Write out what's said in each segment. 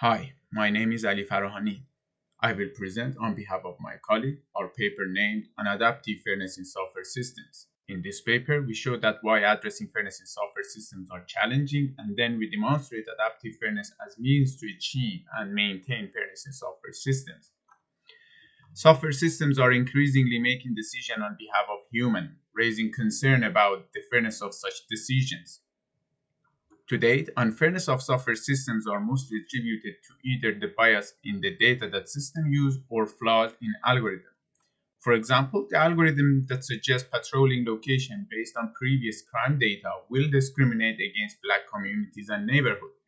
Hi, my name is Farahani. I will present on behalf of my colleague our paper named Adaptive Fairness in Software Systems. In this paper, we show that why addressing fairness in software systems are challenging, and then we demonstrate adaptive fairness as means to achieve and maintain fairness in software systems. Software systems are increasingly making decisions on behalf of humans, raising concern about the fairness of such decisions. To date, unfairness of software systems are mostly attributed to either the bias in the data that systems use or flaws in algorithm. For example, the algorithm that suggests patrolling location based on previous crime data will discriminate against black communities and neighborhoods.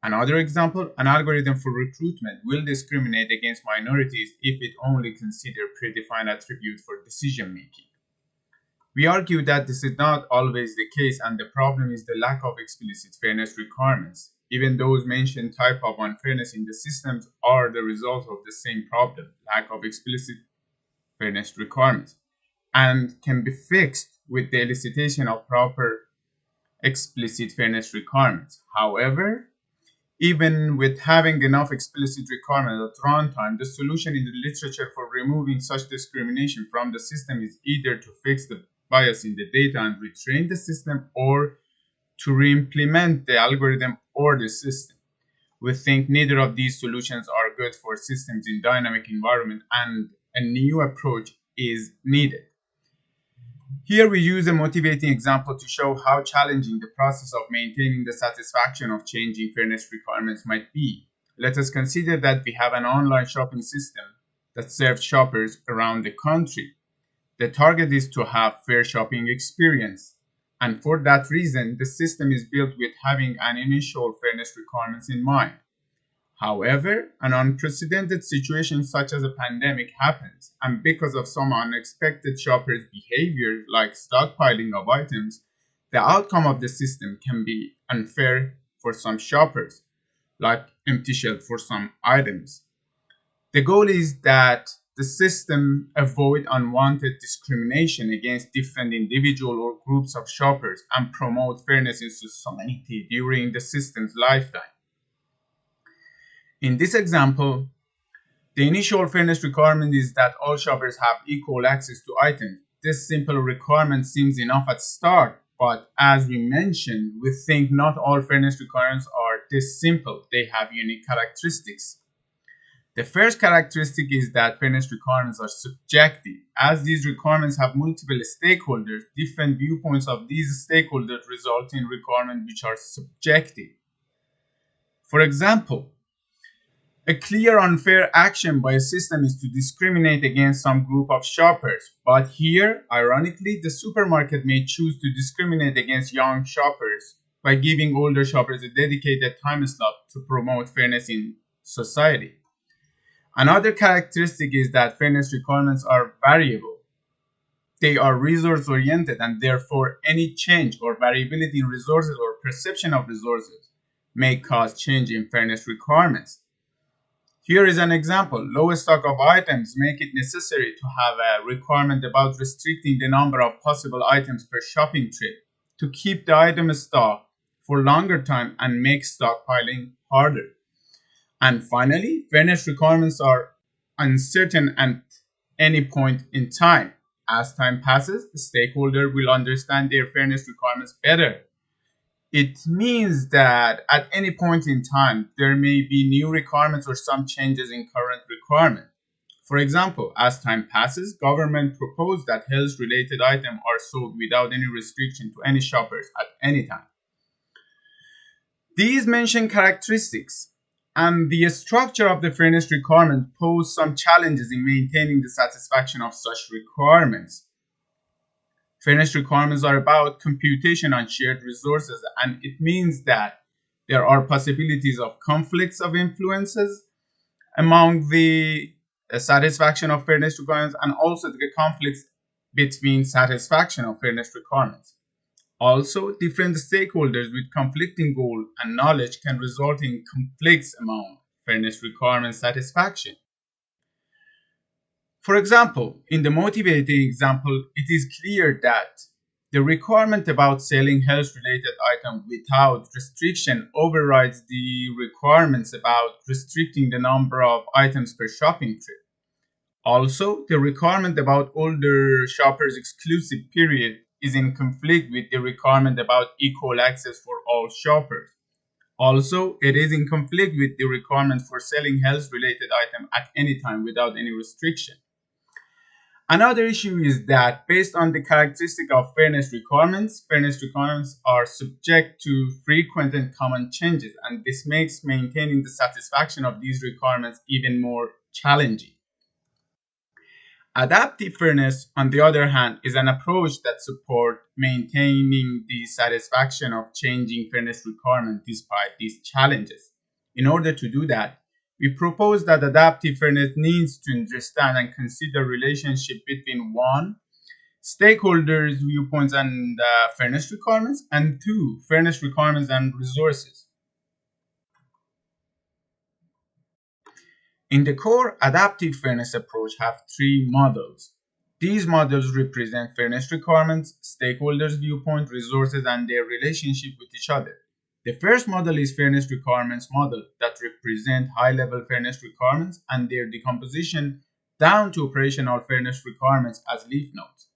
Another example, an algorithm for recruitment will discriminate against minorities if it only considers predefined attributes for decision making. We argue that this is not always the case, and the problem is the lack of explicit fairness requirements. Even those mentioned type of unfairness in the systems are the result of the same problem, lack of explicit fairness requirements, and can be fixed with the elicitation of proper explicit fairness requirements. However, even with having enough explicit requirements at runtime, the solution in the literature for removing such discrimination from the system is either to fix the bias in the data and retrain the system, or to re-implement the algorithm or the system. We think neither of these solutions are good for systems in dynamic environment, and a new approach is needed. Here we use a motivating example to show how challenging the process of maintaining the satisfaction of changing fairness requirements might be. Let us consider that we have an online shopping system that serves shoppers around the country. The target is to have fair shopping experience, and for that reason, the system is built with having an initial fairness requirements in mind. However, an unprecedented situation such as a pandemic happens, and because of some unexpected shoppers' behavior, like stockpiling of items, the outcome of the system can be unfair for some shoppers, like empty shelf for some items. The goal is that the system avoid unwanted discrimination against different individuals or groups of shoppers and promote fairness in society during the system's lifetime. In this example, the initial fairness requirement is that all shoppers have equal access to items. This simple requirement seems enough at start, but as we mentioned, we think not all fairness requirements are this simple. They have unique characteristics. The first characteristic is that fairness requirements are subjective. As these requirements have multiple stakeholders, different viewpoints of these stakeholders result in requirements which are subjective. For example, a clear unfair action by a system is to discriminate against some group of shoppers. But here, ironically, the supermarket may choose to discriminate against young shoppers by giving older shoppers a dedicated time slot to promote fairness in society. Another characteristic is that fairness requirements are variable. They are resource oriented, and therefore any change or variability in resources or perception of resources may cause change in fairness requirements. Here is an example. Low stock of items make it necessary to have a requirement about restricting the number of possible items per shopping trip to keep the item stock for longer time and make stockpiling harder. And finally, fairness requirements are uncertain at any point in time. As time passes, the stakeholder will understand their fairness requirements better. It means that at any point in time, there may be new requirements or some changes in current requirement. For example, as time passes, government proposed that health-related items are sold without any restriction to any shoppers at any time. These mentioned characteristics and the structure of the fairness requirement pose some challenges in maintaining the satisfaction of such requirements. Fairness requirements are about computation on shared resources, and it means that there are possibilities of conflicts of influences among the satisfaction of fairness requirements, and also the conflicts between satisfaction of fairness requirements. Also, different stakeholders with conflicting goals and knowledge can result in conflicts among fairness requirement satisfaction. For example, in the motivating example, it is clear that The requirement about selling health-related items without restriction overrides the requirements about restricting the number of items per shopping trip. Also, the requirement about older shoppers' exclusive period is in conflict with the requirement about equal access for all shoppers. Also, it is in conflict with the requirement for selling health-related items at any time without any restriction. Another issue is that based on the characteristic of fairness requirements are subject to frequent and common changes, and this makes maintaining the satisfaction of these requirements even more challenging. Adaptive fairness, on the other hand, is an approach that supports maintaining the satisfaction of changing fairness requirements despite these challenges. In order to do that, we propose that adaptive fairness needs to understand and consider relationship between one, stakeholders' viewpoints and fairness requirements, and two, fairness requirements and resources. In the core adaptive fairness approach have three models. These models represent fairness requirements, stakeholders' viewpoint, resources, and their relationship with each other. The first model is fairness requirements model that represent high-level fairness requirements and their decomposition down to operational fairness requirements as leaf nodes.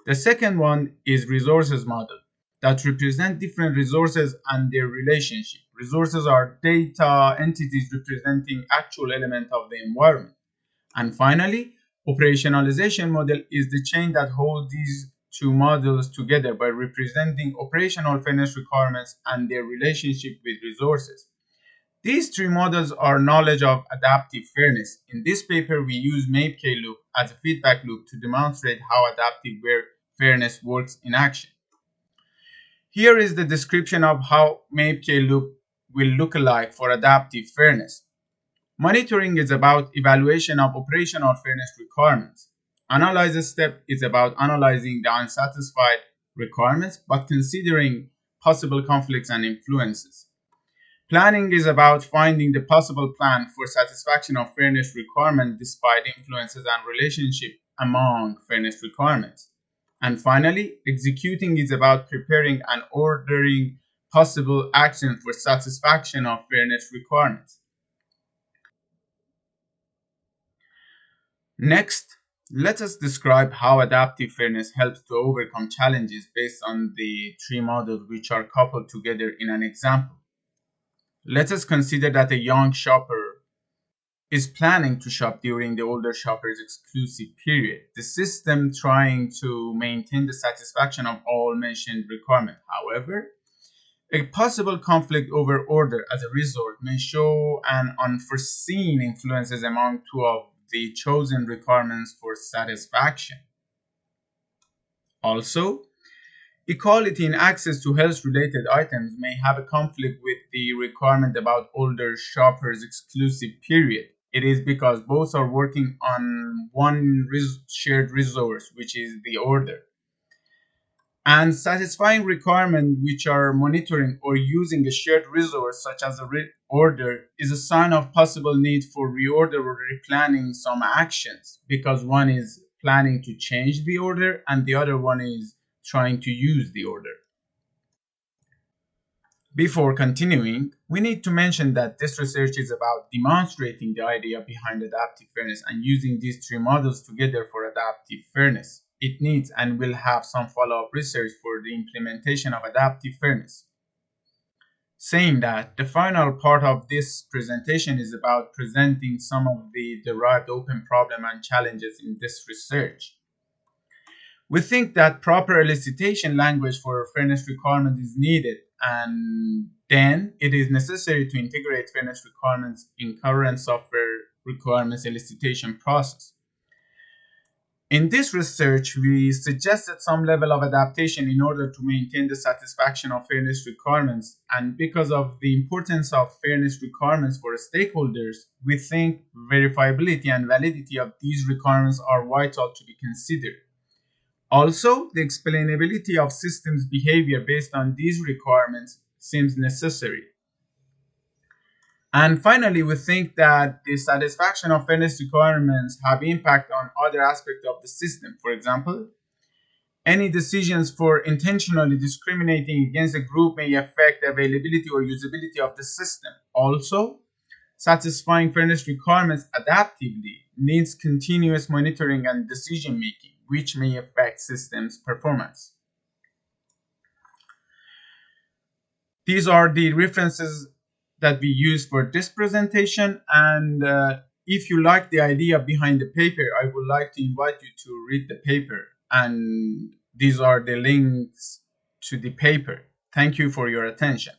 The second one is resources model that represent different resources and their relationship. Resources are data entities representing actual element of the environment. And finally, operationalization model is the chain that holds these two models together by representing operational fairness requirements and their relationship with resources. These three models are knowledge of adaptive fairness. In this paper, we use MAPE-K loop as a feedback loop to demonstrate how adaptive fairness works in action. Here is the description of how MAPE-K loop will look like for adaptive fairness. Monitoring is about evaluation of operational fairness requirements. Analysis step is about analyzing the unsatisfied requirements but considering possible conflicts and influences. Planning is about finding the possible plan for satisfaction of fairness requirements despite influences and relationship among fairness requirements. And finally, executing is about preparing and ordering possible action for satisfaction of fairness requirements. Next, let us describe how adaptive fairness helps to overcome challenges based on the three models which are coupled together in an example. Let us consider that a young shopper is planning to shop during the older shopper's exclusive period. The system trying to maintain the satisfaction of all mentioned requirements. However, a possible conflict over order as a result may show an unforeseen influences among two of the chosen requirements for satisfaction. Also, equality in access to health-related items may have a conflict with the requirement about older shoppers' exclusive period. It is because both are working on one shared resource, which is the order. And satisfying requirements which are monitoring or using a shared resource such as a order is a sign of possible need for reorder or replanning some actions because one is planning to change the order and the other one is trying to use the order. Before continuing, we need to mention that this research is about demonstrating the idea behind adaptive fairness and using these three models together for adaptive fairness. It needs and will have some follow-up research for the implementation of adaptive fairness. Saying that, the final part of this presentation is about presenting some of the derived open problem and challenges in this research. We think that proper elicitation language for fairness requirements is needed, and then it is necessary to integrate fairness requirements in current software requirements elicitation process. In this research, we suggested some level of adaptation in order to maintain the satisfaction of fairness requirements, and because of the importance of fairness requirements for stakeholders, we think verifiability and validity of these requirements are vital to be considered. Also, the explainability of systems behavior based on these requirements seems necessary. And finally, we think that the satisfaction of fairness requirements have impact on other aspects of the system. For example, Any decisions for intentionally discriminating against a group may affect the availability or usability of the system. Also, satisfying fairness requirements adaptively needs continuous monitoring and decision making, which may affect systems' performance. These are the references that we use for this presentation, and if you like the idea behind the paper, I would like to invite you to read the paper, and these are the links to the paper. Thank you for your attention.